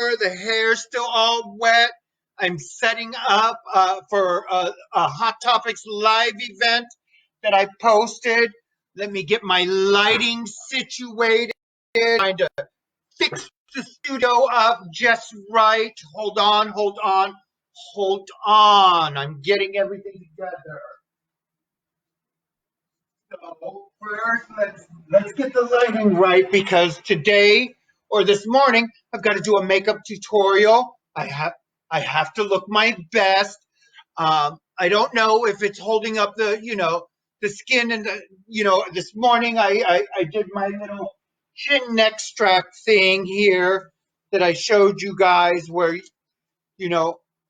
shower. The hair's still all wet. I'm setting up for a Hot Topics live event that I posted. Let me get my lighting situated. Trying to fix the studio up just right. Hold on, hold on, hold on. I'm getting everything together. So first, let's get the lighting right because today or this morning I've got to do a makeup tutorial. I have to look my best. I don't know if it's holding up the skin and this morning I did my little chin neck strap thing here that I showed you guys where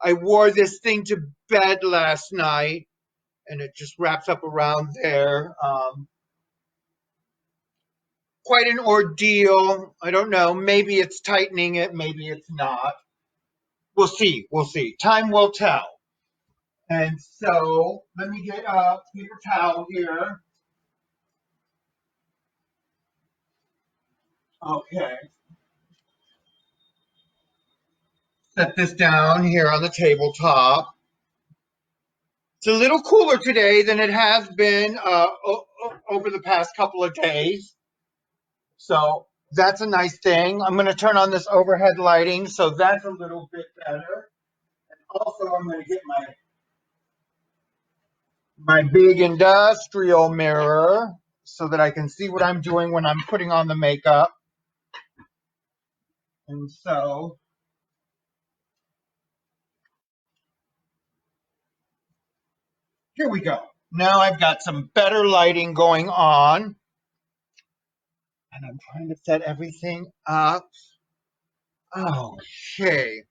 I wore this thing to bed last night and it just wraps up around there. Quite an ordeal. I don't know. Maybe it's tightening it, maybe it's not. We'll see. We'll see. Time will tell. And so let me get a paper towel here. Okay. Set this down here on the tabletop. It's a little cooler today than it has been over the past couple of days. So that's a nice thing. I'm going to turn on this overhead lighting, so that's a little bit better. And also, I'm going to get my big industrial mirror so that I can see what I'm doing when I'm putting on the makeup. And so here we go. Now I've got some better lighting going on. And I'm trying to set everything up. Okay.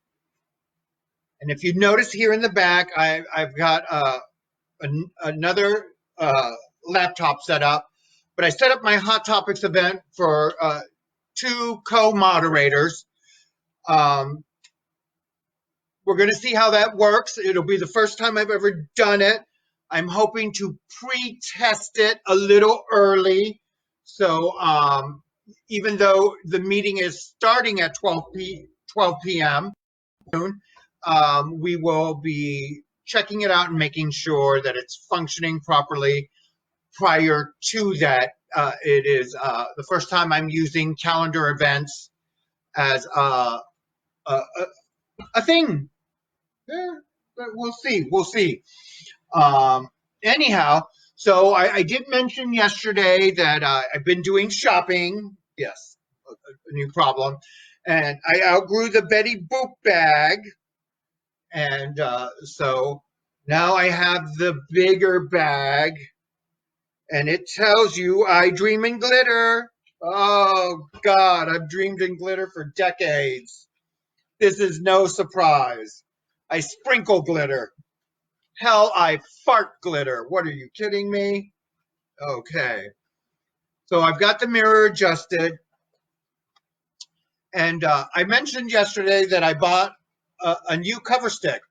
And if you notice here in the back, I've got another laptop set up. But I set up my Hot Topics event for two co-moderators. We're going to see how that works. It'll be the first time I've ever done it. I'm hoping to pre-test it a little early. So even though the meeting is starting at 12 p.m., we will be checking it out and making sure that it's functioning properly. Prior to that, it is the first time I'm using calendar events as a thing. But we'll see. We'll see. Anyhow, so I did mention yesterday that I've been doing shopping. Yes, a new problem. And I outgrew the Betty Boop bag. And so now I have the bigger bag. And it tells you I dream in glitter. Oh, God, I've dreamed in glitter for decades. This is no surprise. I sprinkle glitter. Hell, I fart glitter. What are you kidding me? Okay. So I've got the mirror adjusted. And I mentioned yesterday that I bought a new cover stick.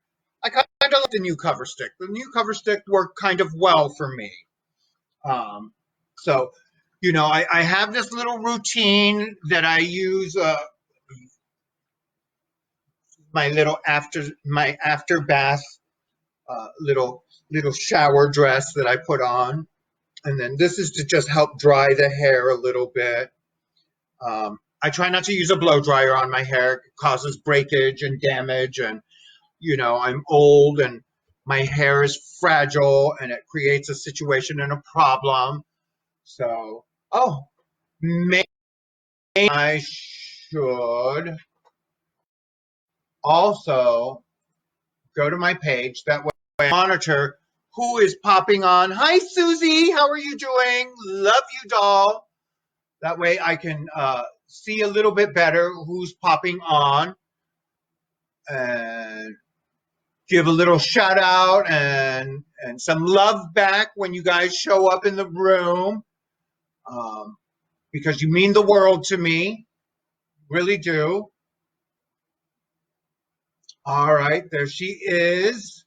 I kind of like the new cover stick. The new cover stick worked kind of well for me. So, I have this little routine that I use my after bath little shower dress that I put on, and then this is to just help dry the hair a little bit. I try not to use a blow dryer on my hair; it causes breakage and damage, and I'm old and my hair is fragile, and it creates a situation and a problem. So, maybe I should also go to my page. That way I monitor who is popping on. Hi, Susie. How are you doing? Love you, doll. That way I can see a little bit better who's popping on and give a little shout out and some love back when you guys show up in the room because you mean the world to me. Really do. All right, there she is.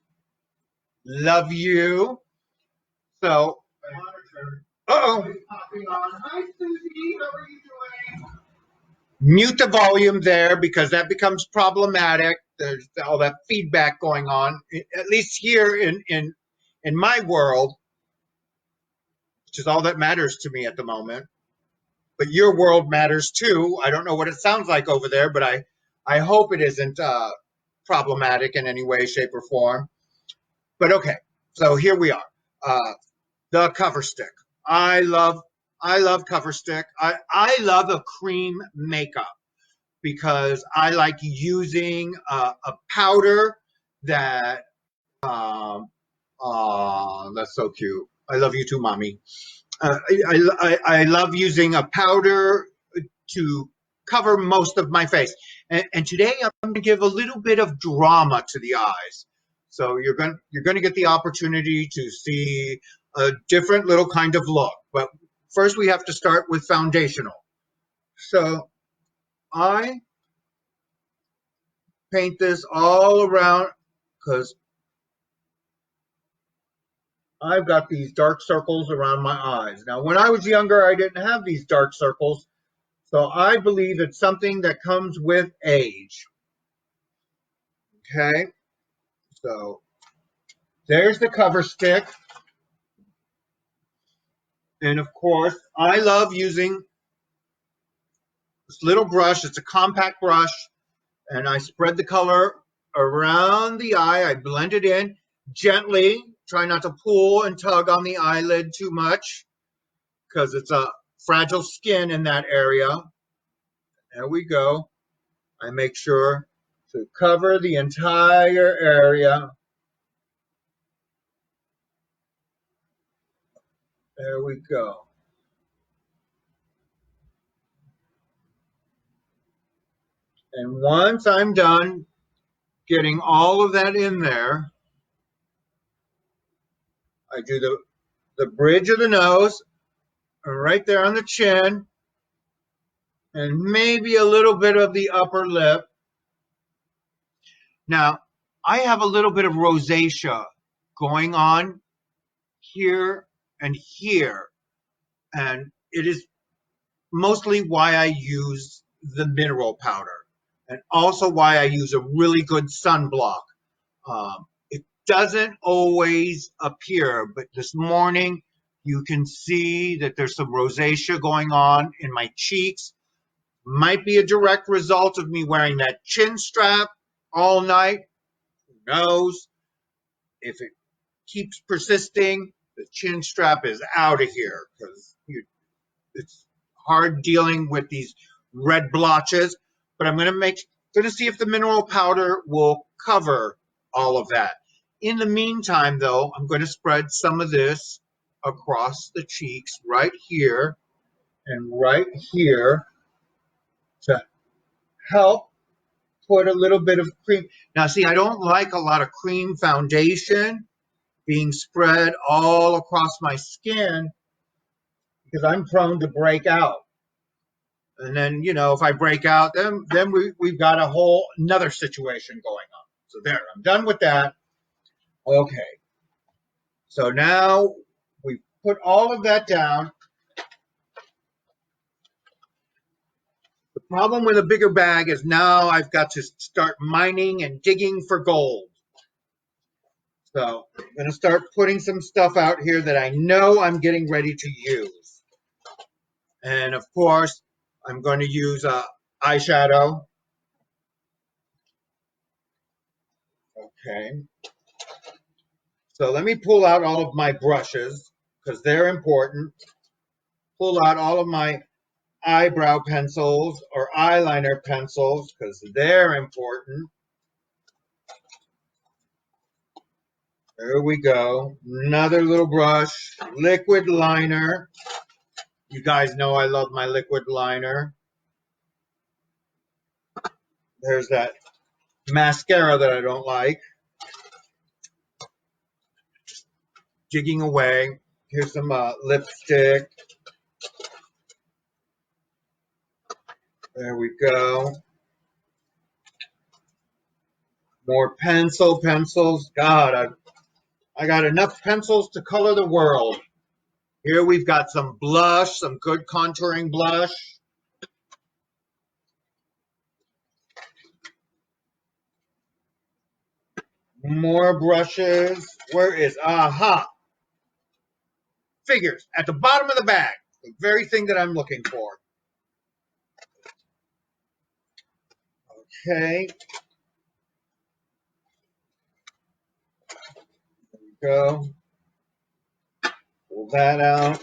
Love you. So, uh-oh. Hi, Susie. How are you doing? Mute the volume there because that becomes problematic. There's all that feedback going on, at least here in my world, which is all that matters to me at the moment. But your world matters too. I don't know what it sounds like over there, but I hope it isn't problematic in any way, shape, or form. But okay, so here we are. The cover stick. I love cover stick. I love a cream makeup because I like using a powder that that's so cute. I love you too, mommy. I love using a powder to cover most of my face. And today I'm going to give a little bit of drama to the eyes. So you're going to get the opportunity to see a different little kind of look. But first we have to start with foundational. So I paint this all around because I've got these dark circles around my eyes. Now, when I was younger, I didn't have these dark circles. So I believe it's something that comes with age. Okay, so there's the cover stick. And of course, I love using this little brush. It's a compact brush. And I spread the color around the eye. I blend it in gently. Try not to pull and tug on the eyelid too much because it's a fragile skin in that area. There we go. I make sure to cover the entire area. There we go. And once I'm done getting all of that in there, I do the bridge of the nose, right there on the chin, and maybe a little bit of the upper lip. Now, I have a little bit of rosacea going on here and here, and it is mostly why I use the mineral powder and also why I use a really good sunblock. It doesn't always appear, but this morning you can see that there's some rosacea going on in my cheeks. Might be a direct result of me wearing that chin strap all night. Who knows? If it keeps persisting, the chin strap is out of here because it's hard dealing with these red blotches. But I'm going to see if the mineral powder will cover all of that. In the meantime, though, I'm going to spread some of this across the cheeks right here and right here to help put a little bit of cream. Now, see, I don't like a lot of cream foundation being spread all across my skin because I'm prone to break out. And then, if I break out, then we've got a whole another situation going on. So there, I'm done with that. Okay. So now we put all of that down. The problem with a bigger bag is now I've got to start mining and digging for gold. So I'm going to start putting some stuff out here that I know I'm getting ready to use. And of course, I'm going to use eyeshadow. Okay. So let me pull out all of my brushes because they're important. Pull out all of my eyebrow pencils or eyeliner pencils because they're important. There we go. Another little brush. Liquid liner. You guys know I love my liquid liner. There's that mascara that I don't like. Just digging away. Here's some lipstick. There we go. More pencils. God, I got enough pencils to color the world. Here we've got some blush, some good contouring blush. More brushes. Where is, aha, figures at the bottom of the bag. The very thing that I'm looking for. Okay, there we go. Pull that out.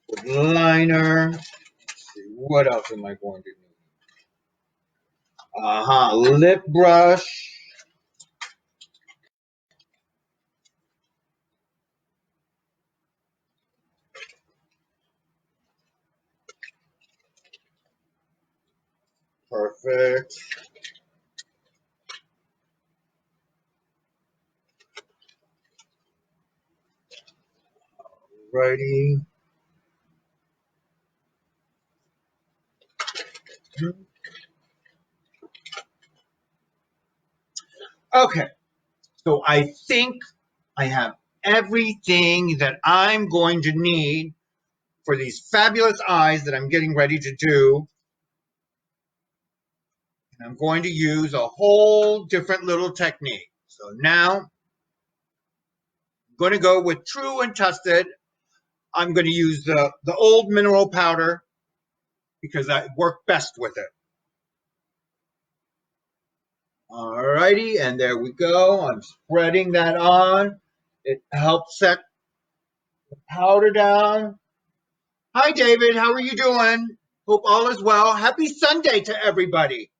With liner. Let's see, what else am I going to need? Lip brush. Perfect. Righty. Okay, so I think I have everything that I'm going to need for these fabulous eyes that I'm getting ready to do. And I'm going to use a whole different little technique. So now I'm going to go with True and Tested. I'm going to use the old mineral powder because I work best with it. All righty, and there we go. I'm spreading that on. It helps set the powder down. Hi, David. How are you doing? Hope all is well. Happy Sunday to everybody.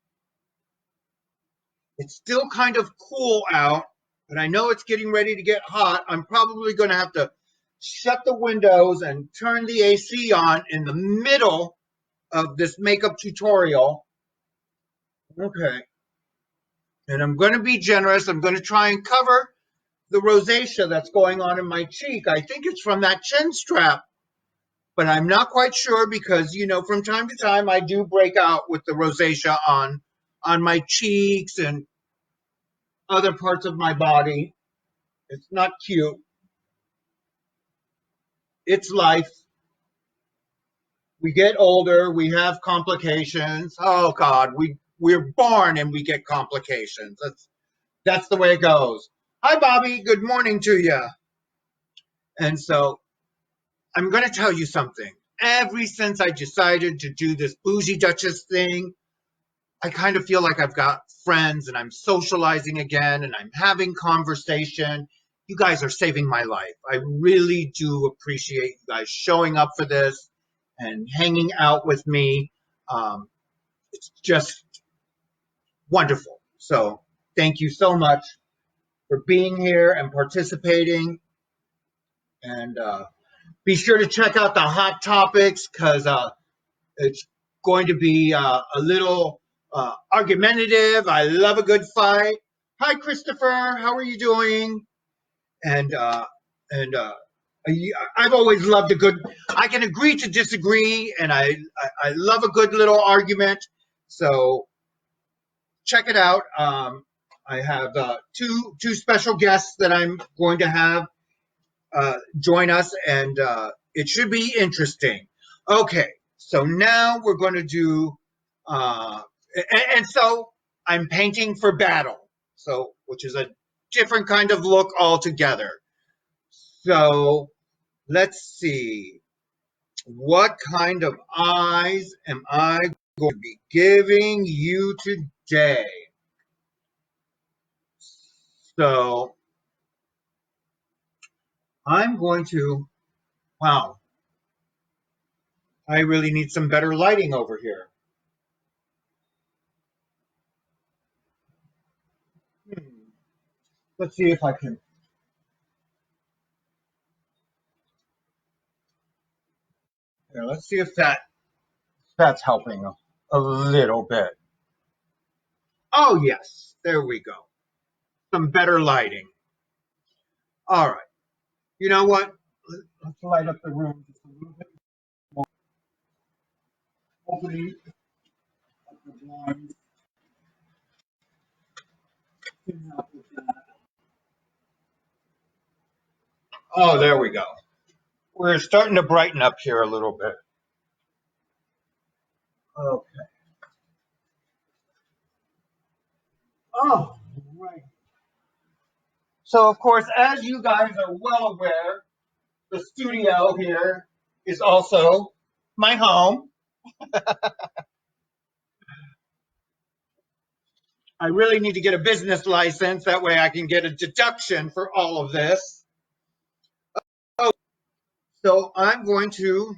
It's still kind of cool out, but I know it's getting ready to get hot. I'm probably going to have to shut the windows and turn the AC on in the middle of this makeup tutorial. Okay. And I'm going to be generous. I'm going to try and cover the rosacea that's going on in my cheek. I think it's from that chin strap, but I'm not quite sure because, from time to time I do break out with the rosacea on my cheeks and other parts of my body. It's not cute. It's life. We get older, we have complications. Oh God, we're born and we get complications. That's the way it goes. Hi Bobby, good morning to you. And so I'm going to tell you something. Ever since I decided to do this Bougie Duchess thing, I kind of feel like I've got friends and I'm socializing again and I'm having conversation. You guys are saving my life. I really do appreciate you guys showing up for this and hanging out with me. It's just wonderful. So thank you so much for being here and participating. And be sure to check out the hot topics because it's going to be a little argumentative. I love a good fight. Hi, Christopher. How are you doing? And I've always loved a good. I can agree to disagree, and I love a good little argument. So check it out. I have two special guests that I'm going to have join us, and it should be interesting. Okay, so now we're going to do, and so I'm painting for battle, so which is a different kind of look altogether. So let's see, what kind of eyes am I going to be giving you today? So I'm going to, wow, I really need some better lighting over here. Hmm. Let's see if I can. Here, let's see if that's helping a little bit. Oh yes, there we go. Some better lighting. All right. You know what? Let's light up the room just a little bit more. Opening of the blinds can help with that. Oh, there we go. We're starting to brighten up here a little bit. Okay. Oh, right. So, of course, as you guys are well aware, the studio here is also my home. I really need to get a business license. That way I can get a deduction for all of this. Oh, so I'm going to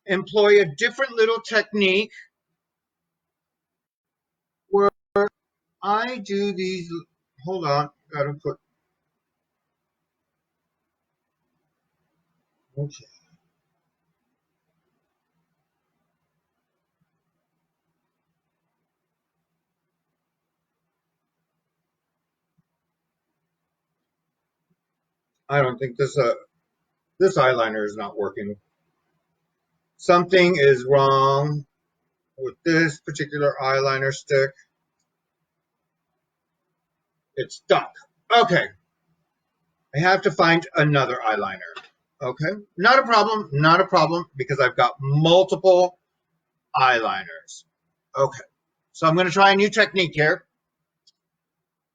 employ a different little technique where I do these. Hold on. Gotta put. Okay. I don't think this eyeliner is not working. Something is wrong with this particular eyeliner stick. It's stuck. Okay. I have to find another eyeliner. Okay. Not a problem. Not a problem because I've got multiple eyeliners. Okay. So I'm going to try a new technique here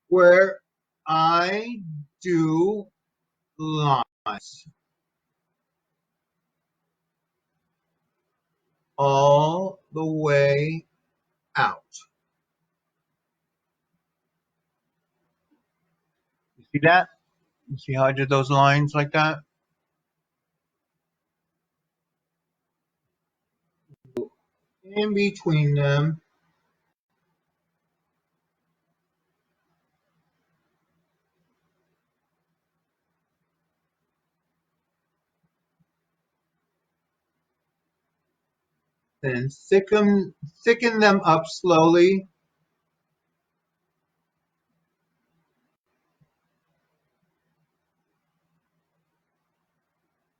where I do lines all the way out. You see that? You see how I did those lines like that? In between them. And thicken them up slowly.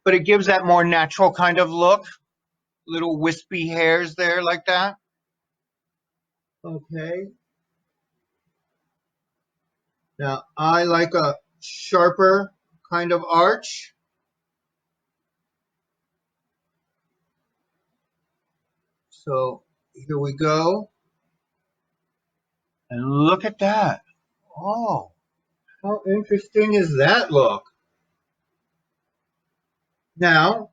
But it gives that more natural kind of look. Little wispy hairs there like that. Okay. Now I like a sharper kind of arch. So here we go. And look at that. Oh, how interesting is that look? Now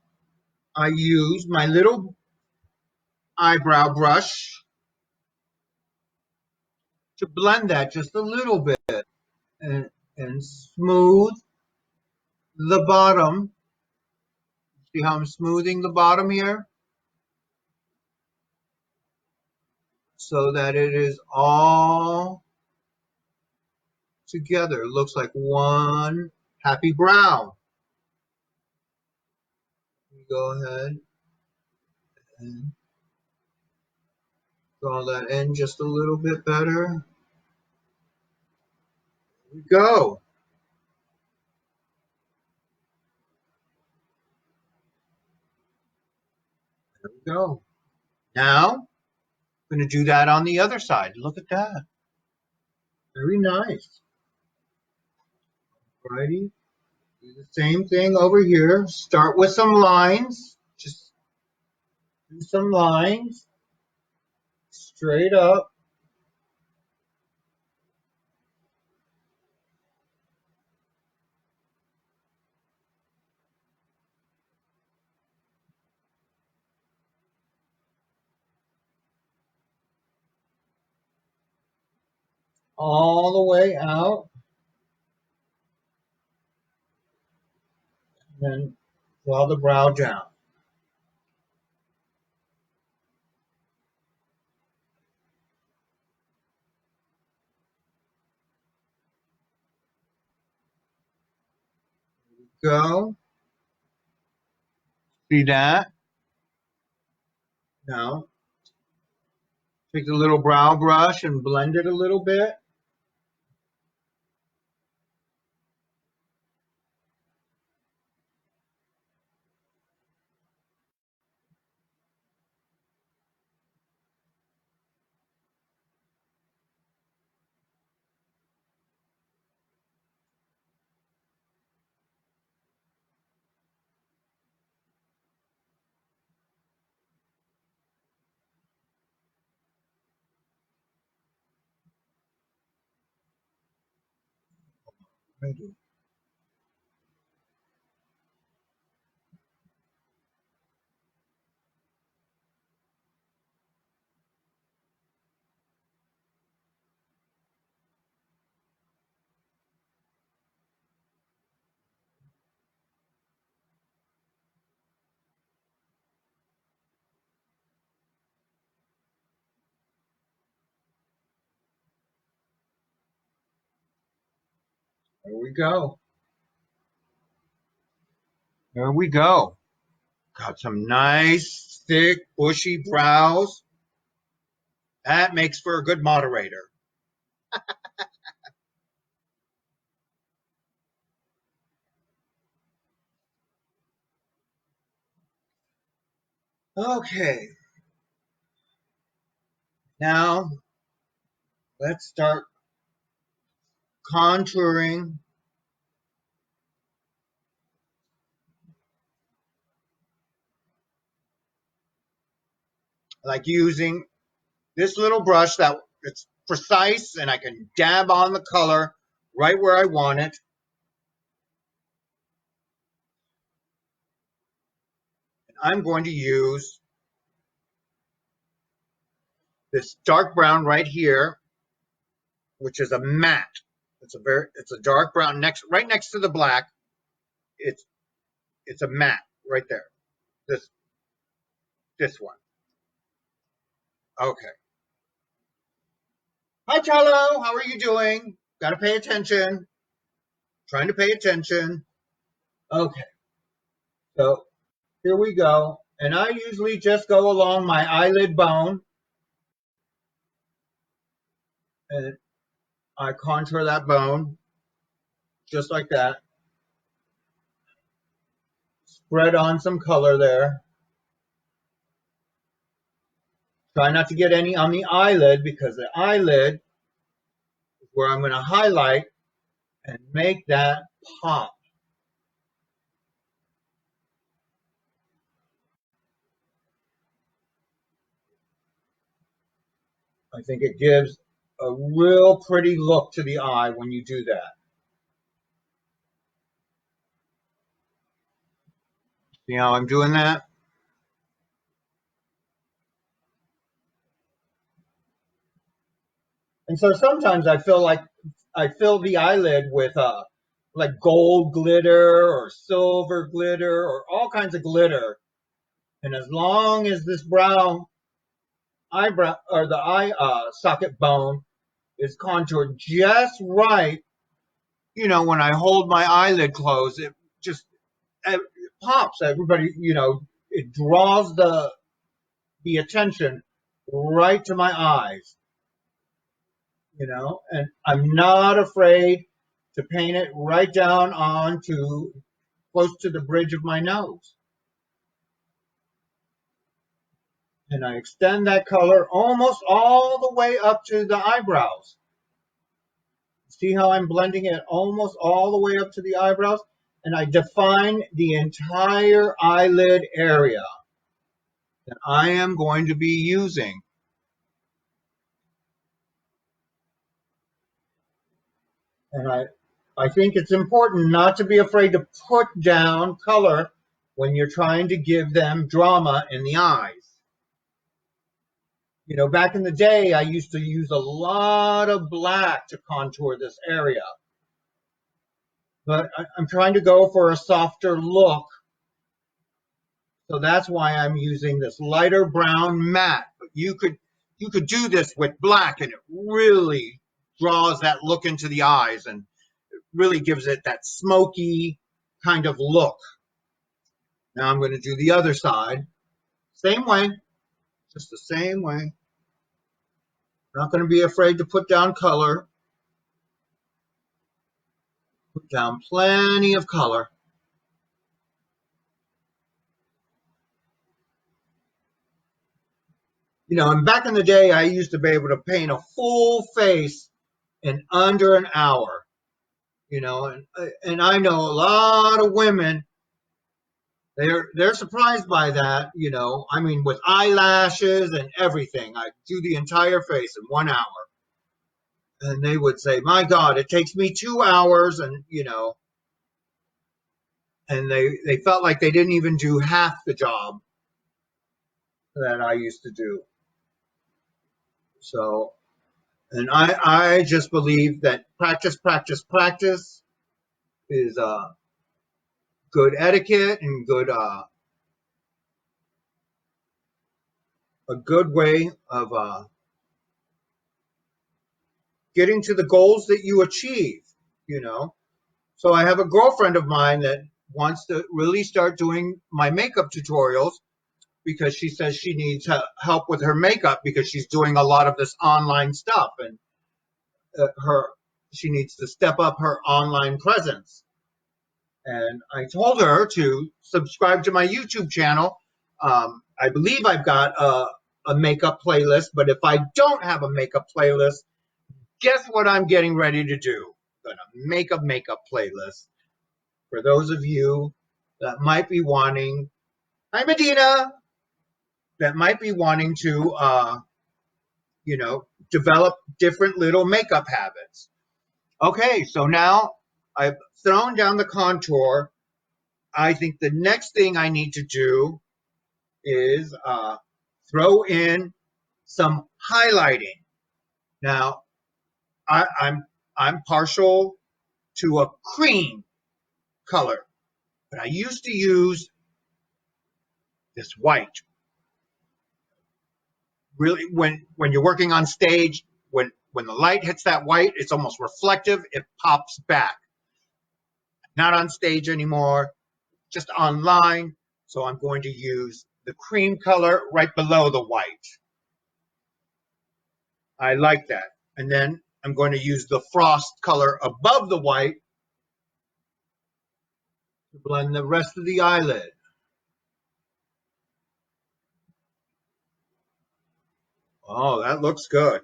I use my little eyebrow brush to blend that just a little bit and smooth the bottom. See how I'm smoothing the bottom here? So that it is all together. It looks like one happy brow. Go ahead and draw that in just a little bit better. Here we go. There we go. Now, I'm going to do that on the other side. Look at that. Very nice. Alrighty. Do the same thing over here. Start with some lines. Just do some lines straight up all the way out. And then draw the brow down. Go. See that? Now, take the little brow brush and blend it a little bit. Ready. There we go. There we go. Got some nice, thick, bushy brows. That makes for a good moderator. Okay, now let's start contouring, like using this little brush that it's precise and I can dab on the color right where I want it. And I'm going to use this dark brown right here, which is a matte. It's a dark brown right next to the black. It's it's a matte right there. This this one. Okay. Hi Charlo, how are you doing? Got to pay attention. Trying to pay attention. Okay. So here we go. And I usually just go along my eyelid bone and I contour that bone just like that. Spread on some color there. Try not to get any on the eyelid because the eyelid is where I'm going to highlight and make that pop. I think it gives a real pretty look to the eye when you do that. See how I'm doing that? And so sometimes I fill the eyelid with like gold glitter or silver glitter or all kinds of glitter. And as long as this brown eyebrow or the eye socket bone is contoured just right, when I hold my eyelid closed, it just it pops. Everybody, it draws the attention right to my eyes. And I'm not afraid to paint it right down onto close to the bridge of my nose. And I extend that color almost all the way up to the eyebrows. See how I'm blending it almost all the way up to the eyebrows? And I define the entire eyelid area that I am going to be using. And I think it's important not to be afraid to put down color when you're trying to give them drama in the eyes. Back in the day, I used to use a lot of black to contour this area. But I'm trying to go for a softer look. So that's why I'm using this lighter brown matte. But you could do this with black and it really draws that look into the eyes and really gives it that smoky kind of look. Now I'm going to do the other side. Same way, just the same way. Not going to be afraid to put down color. Put down plenty of color. And back in the day, I used to be able to paint a full face in under an hour. And I know a lot of women, they're surprised by that. I mean, with eyelashes and everything, I do the entire face in 1 hour. And they would say, my God, it takes me 2 hours. And, and they felt like they didn't even do half the job that I used to do. So, and I just believe that practice, practice, practice is good etiquette and a good way of getting to the goals that you achieve, you know. So I have a girlfriend of mine that wants to really start doing my makeup tutorials because she says she needs help with her makeup because she's doing a lot of this online stuff, and her she needs to step up her online presence. And I told her to subscribe to my YouTube channel. I believe I've got a makeup playlist, but if I don't have a makeup playlist, guess what I'm getting ready to do? I'm gonna make a makeup playlist for those of you that might be wanting. Hi, Medina. That might be wanting to, develop different little makeup habits. Okay, so now I've thrown down the contour. I think the next thing I need to do is throw in some highlighting. Now, I'm partial to a cream color, but I used to use this white. Really, when you're working on stage, when the light hits that white, it's almost reflective. It pops back. Not on stage anymore, just online. So I'm going to use the cream color right below the white. I like that. And then I'm going to use the frost color above the white to blend the rest of the eyelid. Oh, that looks good.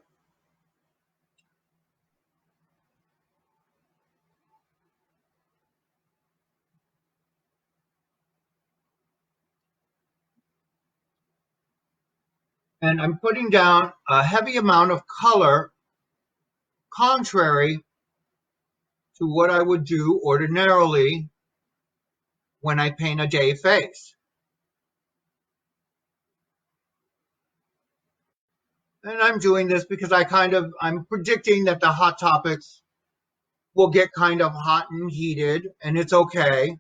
And I'm putting down a heavy amount of color, contrary to what I would do ordinarily when I paint a day face. And I'm doing this because I'm predicting that the hot topics will get kind of hot and heated, and it's okay.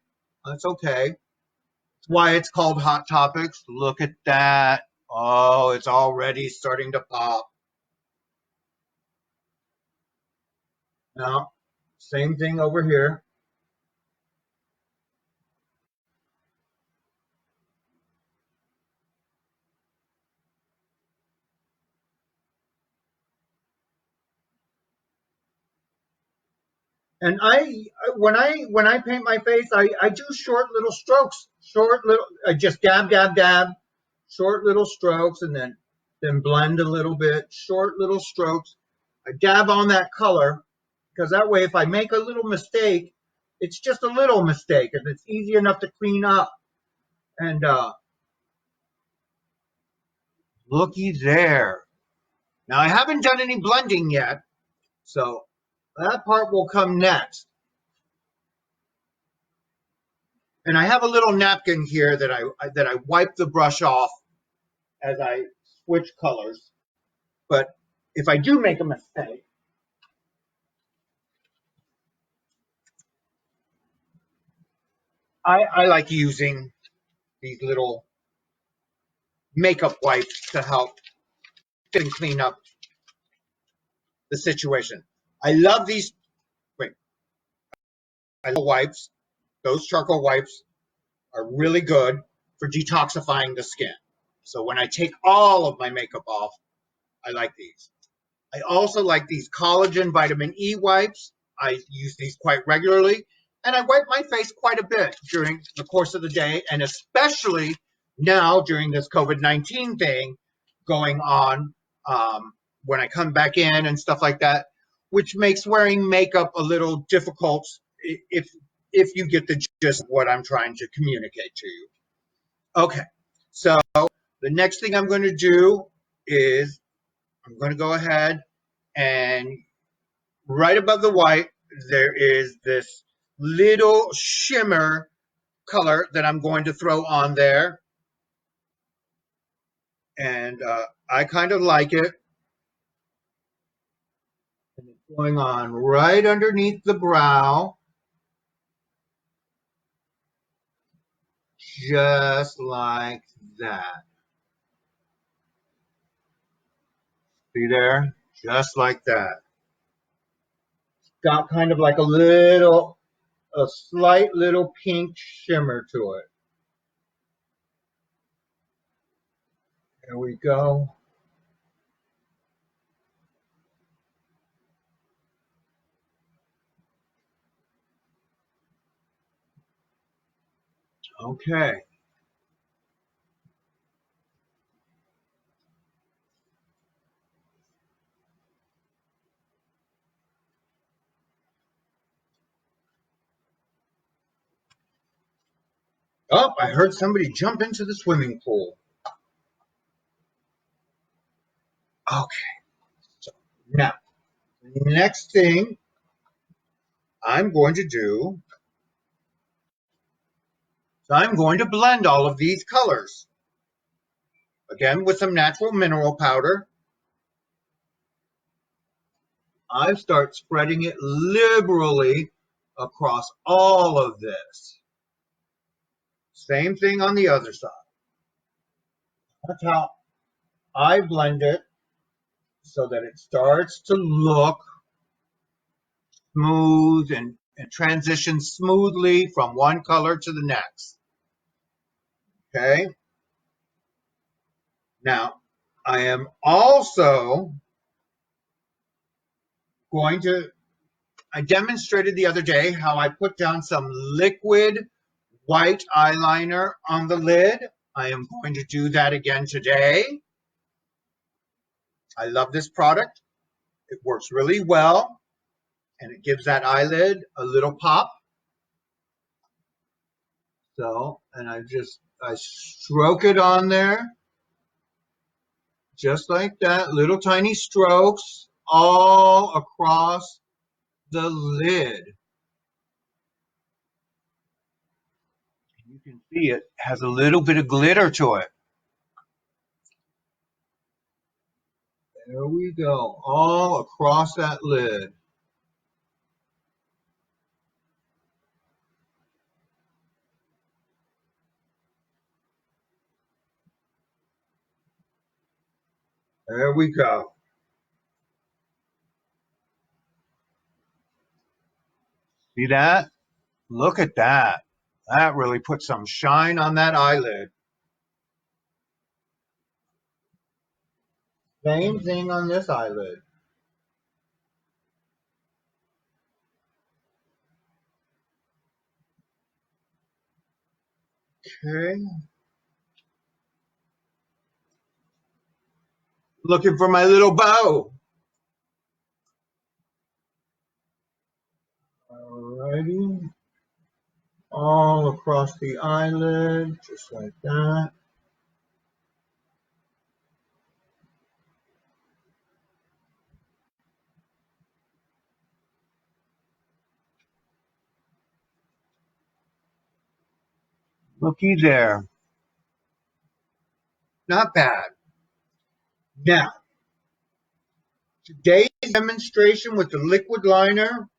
It's okay. That's why it's called Hot Topics. Look at that. Oh, it's already starting to pop. Now, same thing over here. And when I paint my face, I do short little strokes, I just dab, dab, dab, short little strokes, and then blend a little bit, short little strokes. I dab on that color because that way, if I make a little mistake, it's just a little mistake, and it's easy enough to clean up. And looky there. Now I haven't done any blending yet, so that part will come next. And I have a little napkin here that I wipe the brush off as I switch colors. But if I do make a mistake, I like using these little makeup wipes to help and clean up the situation. I love these. Wait, I love wipes. Those charcoal wipes are really good for detoxifying the skin. So when I take all of my makeup off, I like these. I also like these collagen vitamin E wipes. I use these quite regularly, and I wipe my face quite a bit during the course of the day, and especially now during this COVID-19 thing going on, when I come back in and stuff like that, which makes wearing makeup a little difficult if if you get the gist of what I'm trying to communicate to you. Okay, so the next thing I'm going to do is I'm going to go ahead and right above the white, there is this little shimmer color that I'm going to throw on there. And I kind of like it. And it's going on right underneath the brow, just like that. See there? Just like that. Got kind of like a slight little pink shimmer to it. There we go. Okay. Oh, I heard somebody jump into the swimming pool. Okay. So now, next thing I'm going to do, so I'm going to blend all of these colors. Again, with some natural mineral powder. I start spreading it liberally across all of this. Same thing on the other side. That's how I blend it so that it starts to look smooth and transition smoothly from one color to the next. Okay. Now, I am also going to, I demonstrated the other day how I put down some liquid white eyeliner on the lid. I am going to do that again today. I love this product. It works really well and it gives that eyelid a little pop. So, and I stroke it on there just like that, little tiny strokes all across the lid. You can see it has a little bit of glitter to it. There we go, all across that lid. There we go. See that? Look at that. That really put some shine on that eyelid. Same thing on this eyelid. Okay. Looking for my little bow. Alrighty. All across the eyelid, just like that. Looky there. Not bad. Now, today's demonstration with the liquid liner,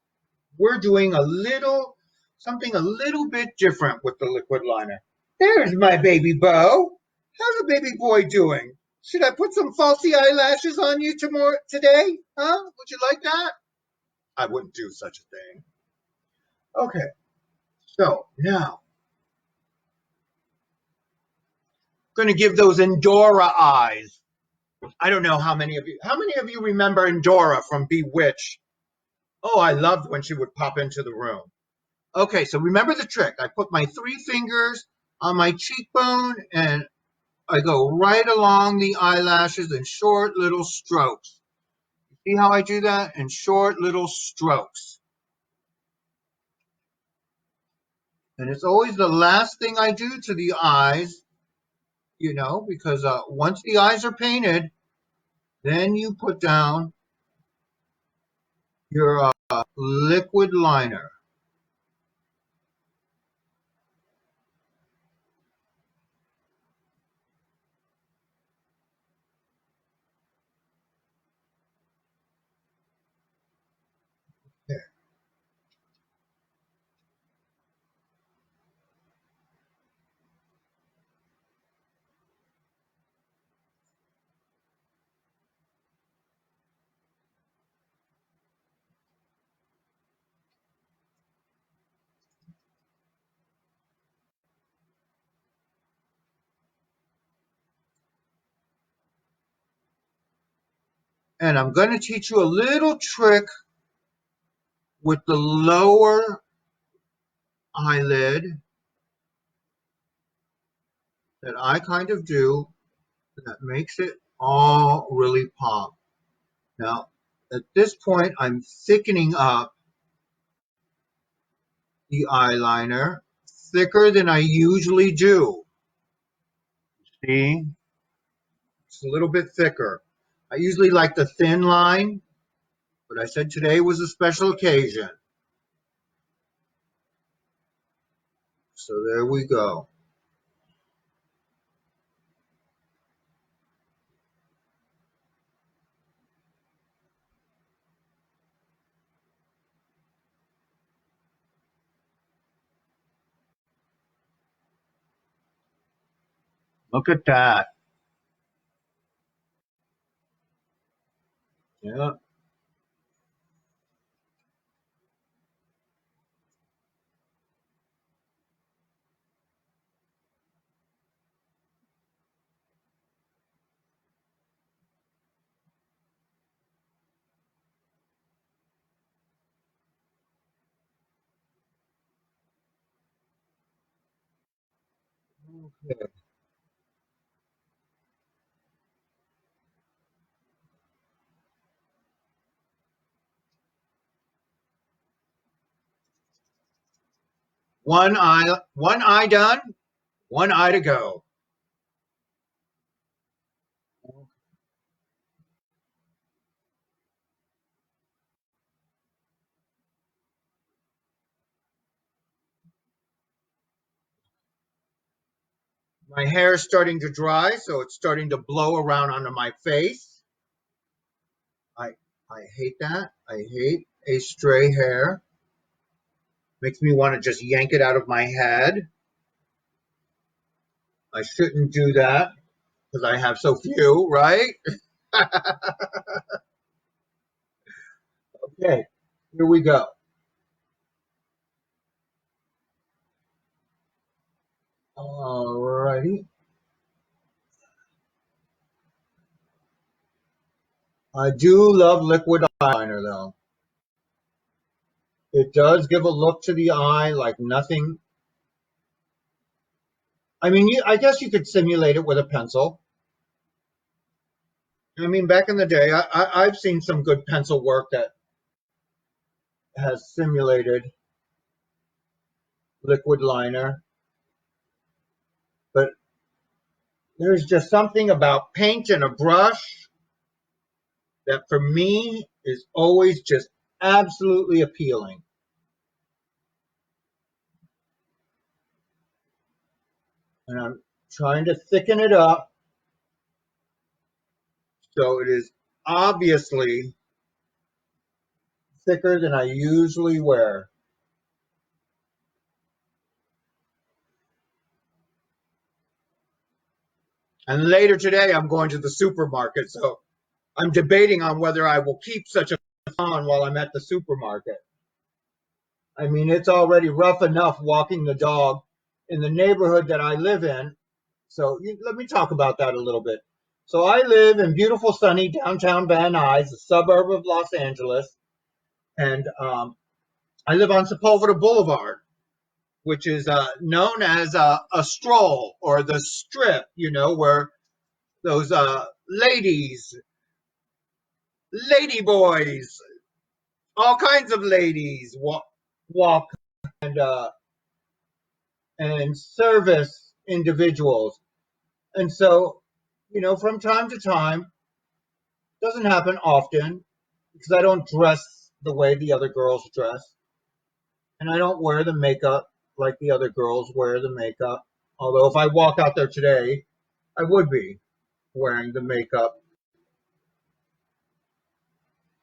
we're doing something a little bit different with the liquid liner. There's my baby beau. How's the baby boy doing? Should I put some falsy eyelashes on you today? Huh? Would you like that? I wouldn't do such a thing. Okay, so now I'm going to give those Endora eyes. I don't know how many of you remember Endora from Bewitched? Oh, I loved when she would pop into the room. Okay, so remember the trick. I put my 3 fingers on my cheekbone and I go right along the eyelashes in short little strokes. See how I do that? In short little strokes. And it's always the last thing I do to the eyes, because once the eyes are painted, then you put down your liquid liner. And I'm going to teach you a little trick with the lower eyelid that I kind of do that makes it all really pop. Now, at this point, I'm thickening up the eyeliner thicker than I usually do. See? It's a little bit thicker. I usually like the thin line, but I said today was a special occasion. So there we go. Look at that. Yeah. Okay. One eye done, one eye to go. My hair is starting to dry, so it's starting to blow around onto my face. I I hate that. I hate a stray hair. Makes me want to just yank it out of my head. I shouldn't do that because I have so few, right? Okay, here we go. Alrighty. I do love liquid eyeliner though. It does give a look to the eye like nothing. I mean, I guess you could simulate it with a pencil. I mean, back in the day, I've seen some good pencil work that has simulated liquid liner, but there's just something about paint and a brush that for me is always just absolutely appealing. And I'm trying to thicken it up so it is obviously thicker than I usually wear. And later today, I'm going to the supermarket, so I'm debating on whether I will keep such a on while I'm at the supermarket. I mean, it's already rough enough walking the dog in the neighborhood that I live in. So let me talk about that a little bit. So I live in beautiful, sunny downtown Van Nuys, a suburb of Los Angeles, and I live on Sepulveda Boulevard, which is known as a stroll or the strip, where those ladies, lady boys, all kinds of ladies walk and and service individuals. And so, from time to time, doesn't happen often because I don't dress the way the other girls dress, and I don't wear the makeup like the other girls wear the makeup. Although if I walk out there today, I would be wearing the makeup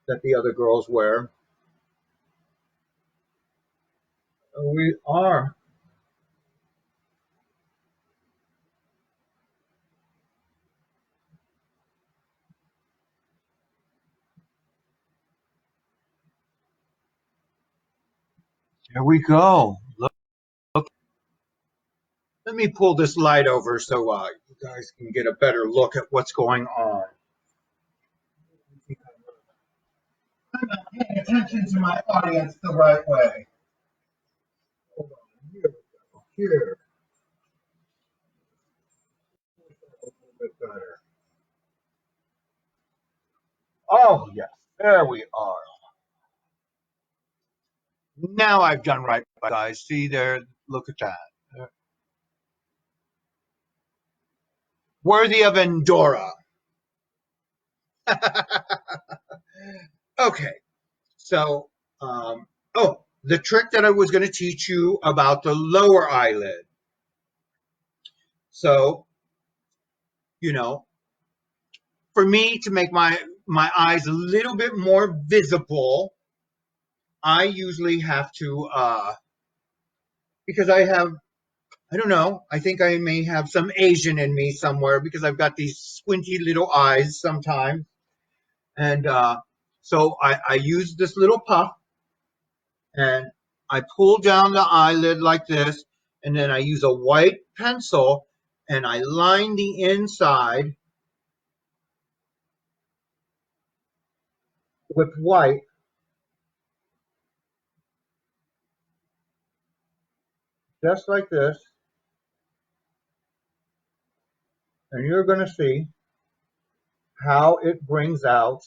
that the other girls wear. We are. Here we go. Look. Let me pull this light over so you guys can get a better look at what's going on. I'm not paying attention to my audience the right way. Hold on. Here we go. Here. A little bit better. Oh, yes. There we are. Now I've done right, guys. See there? Look at that. Worthy of Endora. Okay. So, the trick that I was going to teach you about the lower eyelid. So, you know, for me to make my eyes a little bit more visible, I usually have to because I don't know, I think I may have some Asian in me somewhere because I've got these squinty little eyes sometimes. And so I use this little puff and I pull down the eyelid like this, and then I use a white pencil and I line the inside with white, just like this. And you're going to see how it brings out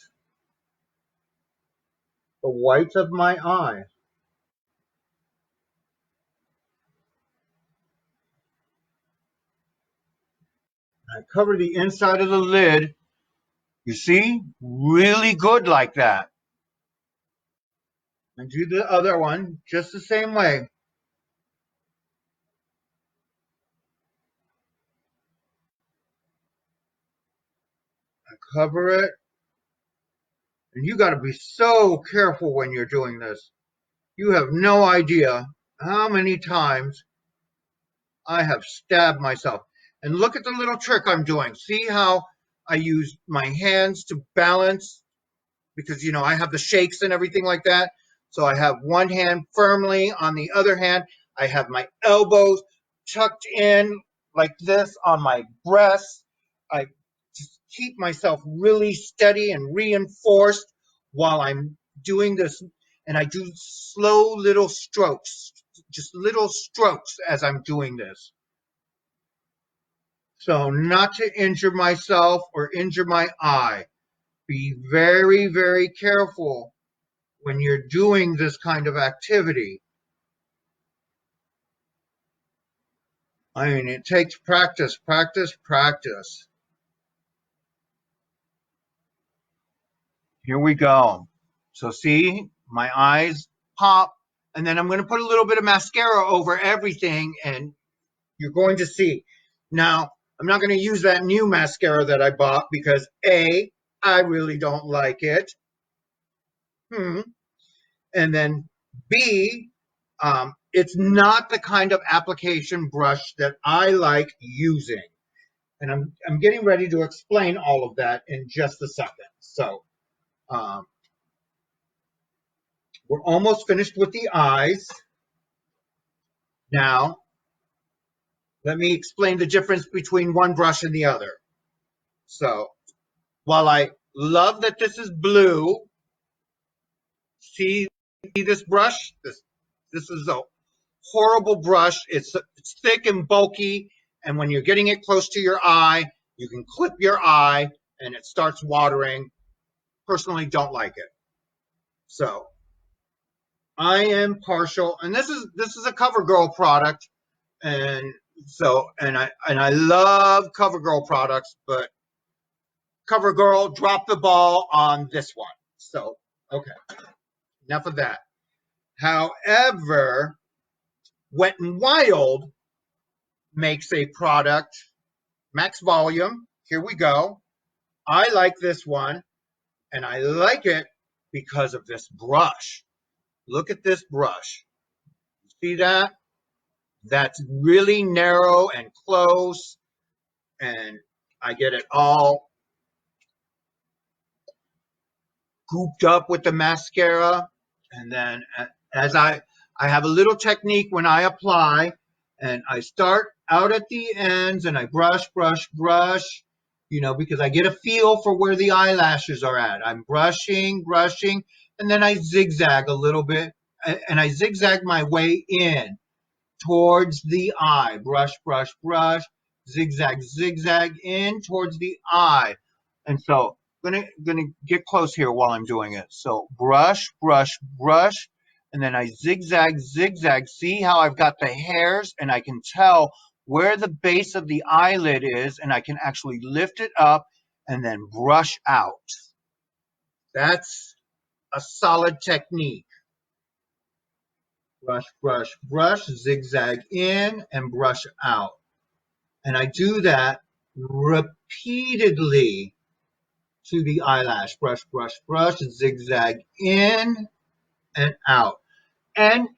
the whites of my eye. I cover the inside of the lid. You see? Really good like that. And do the other one just the same way. I cover it. And you got to be so careful when you're doing this. You have no idea how many times I have stabbed myself. And look at the little trick I'm doing. See how I use my hands to balance because I have the shakes and everything like that. So I have one hand firmly on the other hand. I have my elbows tucked in like this on my breast. I just keep myself really steady and reinforced while I'm doing this. And I do slow little strokes, just little strokes as I'm doing this. So not to injure myself or injure my eye. Be very, very careful when you're doing this kind of activity. I mean, it takes practice, practice, practice. Here we go. So see, my eyes pop, and then I'm going to put a little bit of mascara over everything, and you're going to see. Now, I'm not going to use that new mascara that I bought because A, I really don't like it. And then B, it's not the kind of application brush that I like using. And I'm getting ready to explain all of that in just a second. So we're almost finished with the eyes. Now, let me explain the difference between one brush and the other. So while I love that this is blue, see this brush? This is a horrible brush. It's thick and bulky, and when you're getting it close to your eye, you can clip your eye and it starts watering. Personally, don't like it. So I am partial, and this is a CoverGirl product, and I love CoverGirl products, but CoverGirl dropped the ball on this one. So okay, enough of that. However, Wet n Wild makes a product, max volume. Here we go. I like this one, and I like it because of this brush. Look at this brush. See that? That's really narrow and close, and I get it all gooped up with the mascara. And then as I have a little technique when I apply, and I start out at the ends and I brush, brush, brush, because I get a feel for where the eyelashes are at. I'm brushing, brushing, and then I zigzag a little bit, and I zigzag my way in towards the eye. Brush, brush, brush, zigzag, zigzag in towards the eye. And so gonna get close here while I'm doing it. So brush, brush, brush, and then I zigzag, zigzag. See how I've got the hairs, and I can tell where the base of the eyelid is, and I can actually lift it up and then brush out. That's a solid technique. Brush, brush, brush, zigzag in and brush out. And I do that repeatedly to the eyelash. Brush, brush, brush, zigzag in and out. And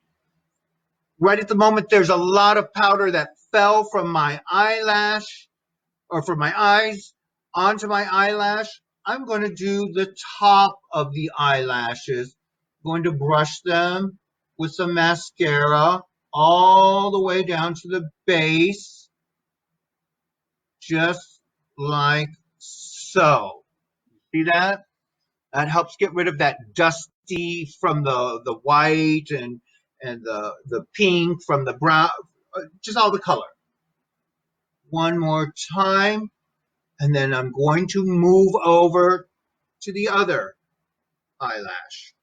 right at the moment, there's a lot of powder that fell from my eyelash or from my eyes onto my eyelash. I'm going to do the top of the eyelashes. I'm going to brush them with some mascara all the way down to the base, just like so. See that? That helps get rid of that dusty from the white and the pink from the brown, just all the color. One more time, and then I'm going to move over to the other eyelash.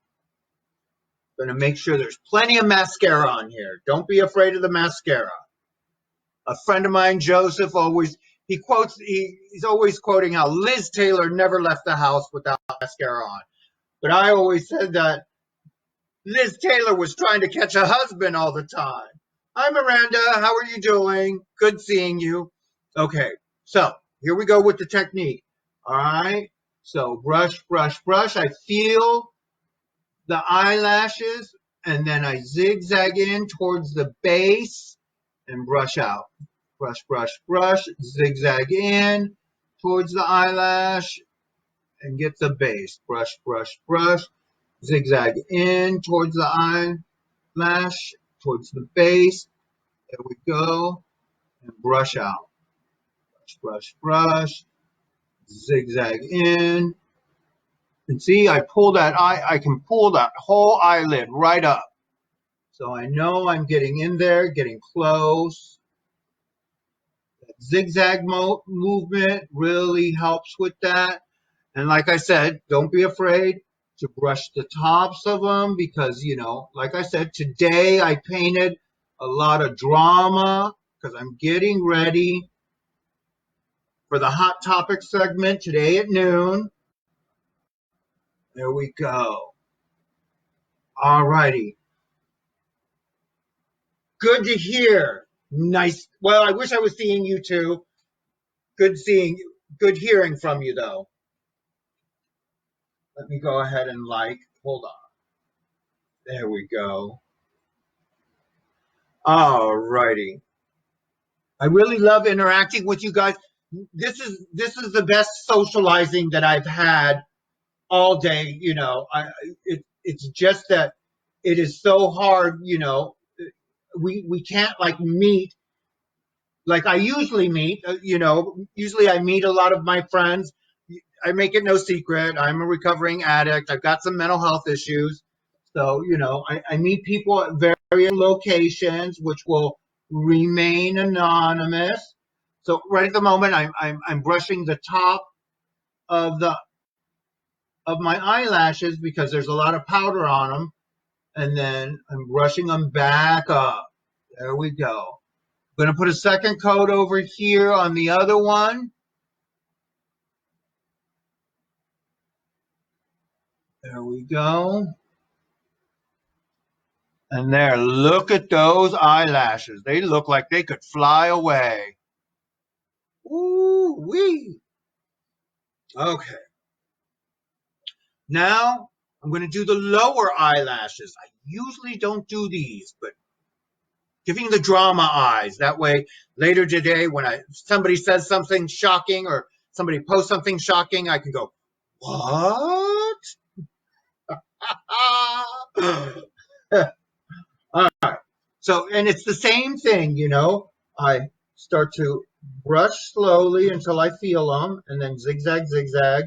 Going to make sure there's plenty of mascara on here. Don't be afraid of the mascara. A friend of mine, Joseph, he's always quoting how Liz Taylor never left the house without mascara on. But I always said that Liz Taylor was trying to catch a husband all the time. Hi, Miranda. How are you doing? Good seeing you. Okay, so here we go with the technique. All right, so brush, brush, brush. I feel the eyelashes, and then I zigzag in towards the base and brush out. Brush, brush, brush, zigzag in towards the eyelash and get the base. Brush, brush, brush, zigzag in towards the eyelash, towards the base. There we go. And brush out. Brush, brush, brush, zigzag in. And see, I can pull that whole eyelid right up. So I know I'm getting in there, getting close. That zigzag movement really helps with that. And like I said, don't be afraid to brush the tops of them because, like I said, today I painted a lot of drama because I'm getting ready for the Hot Topic segment today at noon. There we go. All righty. Good to hear. Nice. Well, I wish I was seeing you too. Good seeing you. Good hearing from you, though. Let me go ahead and hold on. There we go. All righty. I really love interacting with you guys. This is the best socializing that I've had all day. It's just that it is so hard. We can't meet like I usually meet. Usually I meet a lot of my friends. I make it no secret. I'm a recovering addict. I've got some mental health issues. So, I meet people at various locations, which will remain anonymous. So right at the moment, I'm brushing the top of my eyelashes because there's a lot of powder on them, and then I'm brushing them back up. There we go. I'm going to put a second coat over here on the other one. There we go. And there, look at those eyelashes. They look like they could fly away. Ooh wee. Okay. Now I'm going to do the lower eyelashes. I usually don't do these, but giving the drama eyes. That way, later today, when somebody says something shocking or somebody posts something shocking, I can go, "What?" All right. So, and it's the same thing, you know. I start to brush slowly until I feel them, and then zigzag, zigzag,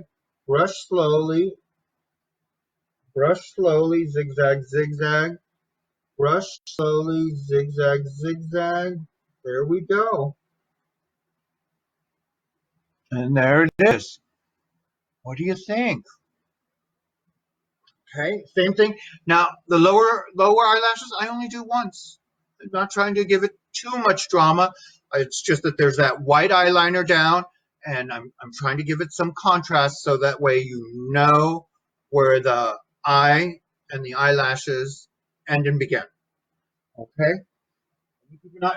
brush slowly, zigzag, zigzag, brush slowly, zigzag, zigzag. There we go. And there it is. What do you think? Okay, same thing. Now the lower eyelashes, I only do once. I'm not trying to give it too much drama. It's just that there's that white eyeliner down, and I'm trying to give it some contrast so that way you know where the eye and the eyelashes end and begin. Okay.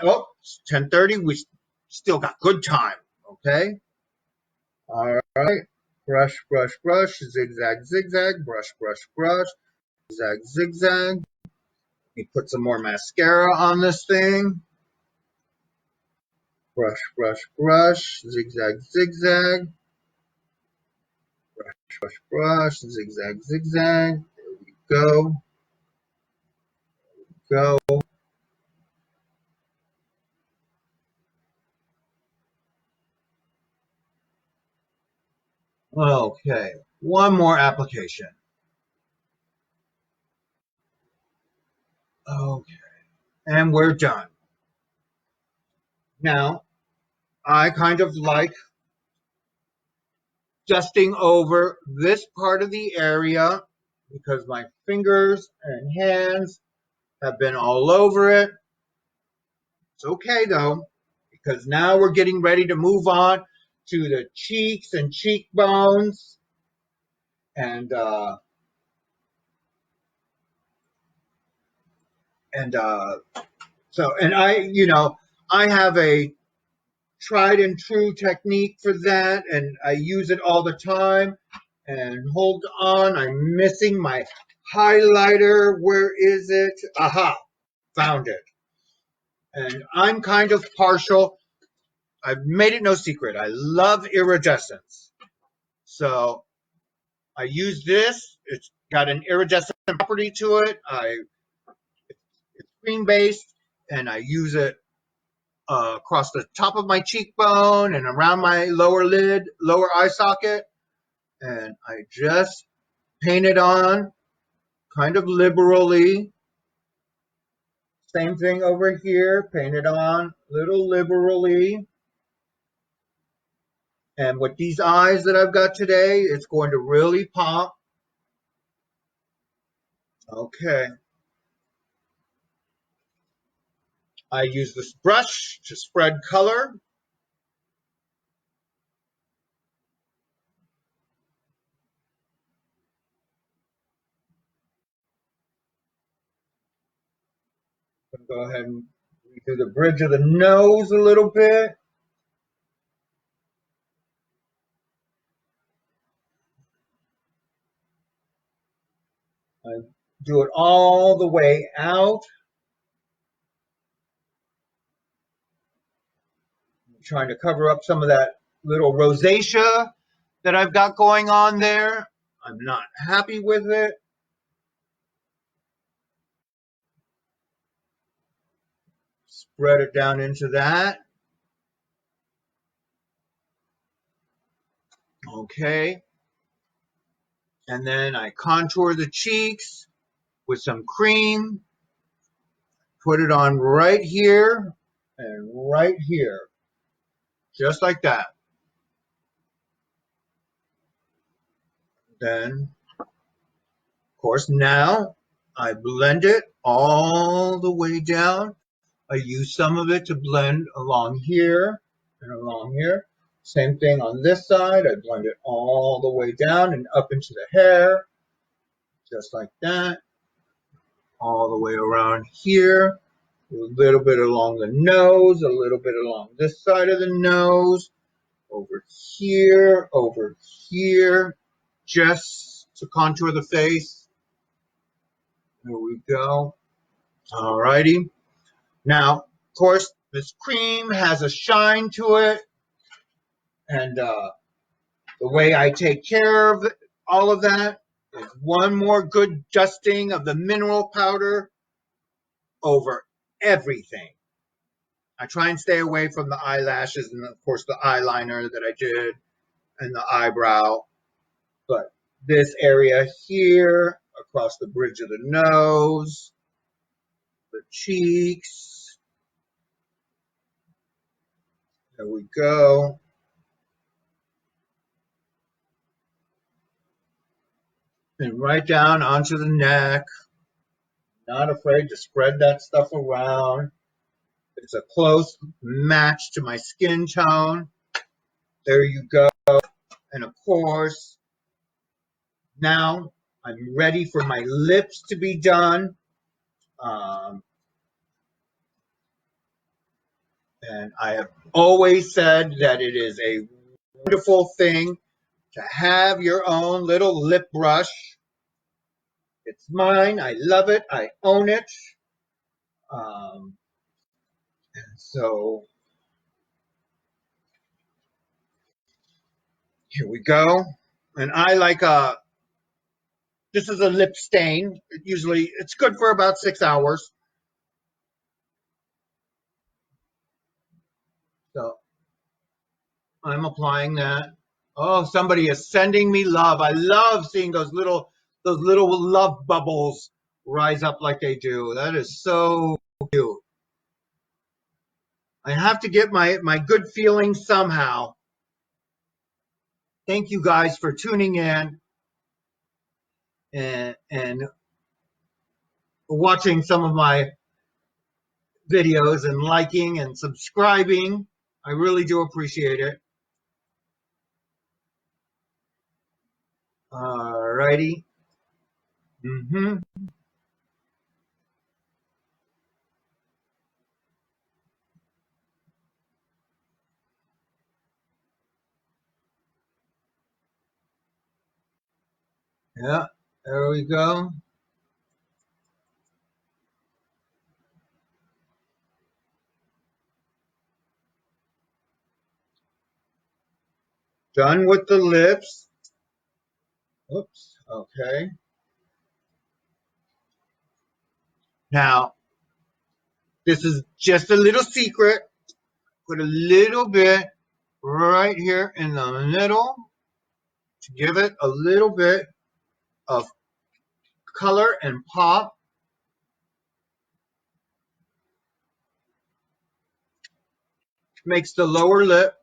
Oh, it's 10:30. We still got good time. Okay. All right. Brush, brush, brush. Zigzag, zigzag. Brush, brush, brush. Zigzag, zigzag. Let me put some more mascara on this thing. Brush, brush, brush. Zigzag, zigzag. Brush, brush, brush. Zigzag, zigzag. There we go. Go. Okay. One more application. Okay. And we're done. Now, I kind of like dusting over this part of the area because my fingers and hands have been all over it. It's okay though, because now we're getting ready to move on to the cheeks and cheekbones. And and so and I have a tried and true technique for that, and I use it all the time. And hold on, I'm missing my highlighter. Where is it? Aha, found it. And I'm kind of partial. I've made it no secret. I love iridescence. So I use this. It's got an iridescent property to it. It's cream based, and I use it across the top of my cheekbone and around my lower lid, lower eye socket, and I just paint it on kind of liberally. Same thing over here, paint it on a little liberally. And with these eyes that I've got today, it's going to really pop. Okay. I use this brush to spread color. Go ahead and do the bridge of the nose a little bit. I do it all the way out. I'm trying to cover up some of that little rosacea that I've got going on there. I'm not happy with it. Spread it down into that. Okay. And then I contour the cheeks with some cream. Put it on right here and right here. Just like that. Then, of course, now I blend it all the way down. I use some of it to blend along here and along here. Same thing on this side. I blend it all the way down and up into the hair, just like that. all the way around here, a little bit along the nose, a little bit along this side of the nose, over here, just to contour the face. There we go. All righty. Now, of course, this cream has a shine to it, and the way I take care of all of that is one more good dusting of the mineral powder over everything. I try and stay away from the eyelashes and, of course, the eyeliner that I did and the eyebrow. But this area here, across the bridge of the nose, the cheeks, there we go. And right down onto the neck. Not afraid to spread that stuff around. It's a close match to my skin tone. There you go. And of course, now I'm ready for my lips to be done. And I have always said that it is a wonderful thing to have your own little lip brush. It's mine. I love it. I own it. So here we go. And I like this is a lip stain. Usually it's good for about 6 hours. So I'm applying that. Oh, somebody is sending me love. I love seeing those little love bubbles rise up like they do. That is so cute. I have to get my good feelings somehow. Thank you guys for tuning in and watching some of my videos and liking and subscribing. I really do appreciate it. All righty. Yeah, there we go. Done with the lips. Oops, okay. Now, this is just a little secret. Put a little bit right here in the middle to give it a little bit of color and pop. Makes the lower lip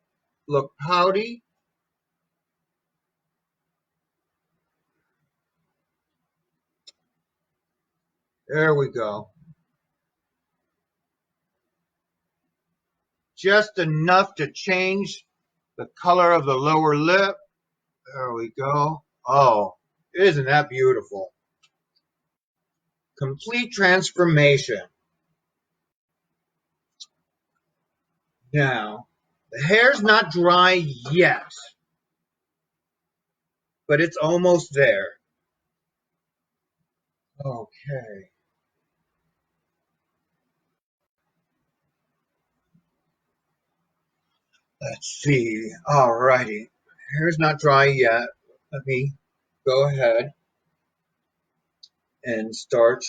look pouty. There we go. Just enough to change the color of the lower lip. There we go. Oh, isn't that beautiful? Complete transformation. Now, the hair's not dry yet, but it's almost there. Okay. Let's see. All righty. Hair's not dry yet. Let me go ahead and start.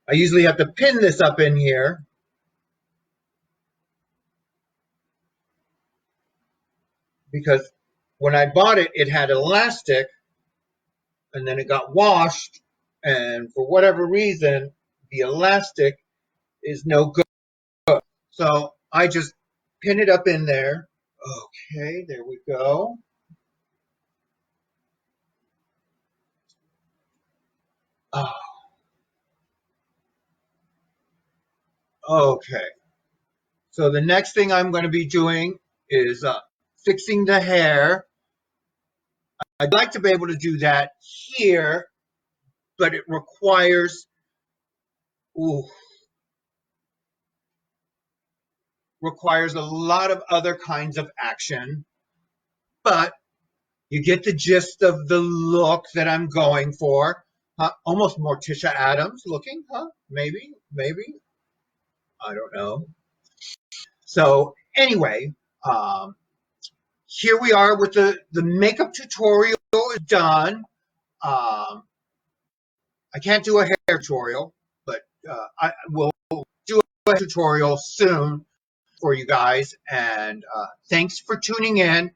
I usually have to pin this up in here because when I bought it, it had elastic and then it got washed. And for whatever reason, the elastic is no good. So I just pin it up in there. Okay, there we go. Oh, okay. So the next thing I'm going to be doing is fixing the hair. I'd like to be able to do that here, but it requires requires a lot of other kinds of action. But you get the gist of the look that I'm going for. Almost Morticia Adams looking, huh? Maybe, I don't know. So anyway, um, here we are with the makeup tutorial is done. I can't do a hair tutorial, but I will do a tutorial soon for you guys. And thanks for tuning in.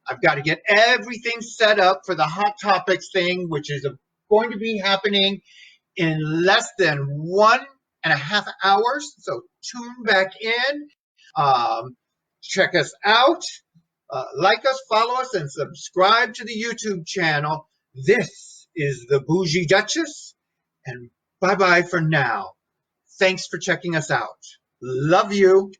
I've got to get everything set up for the Hot Topics thing, which is going to be happening in less than 1.5 hours. So tune back in. Check us out. Like us, follow us, and subscribe to the YouTube channel. This is the Bougie Duchess, and bye-bye for now. Thanks for checking us out. Love you.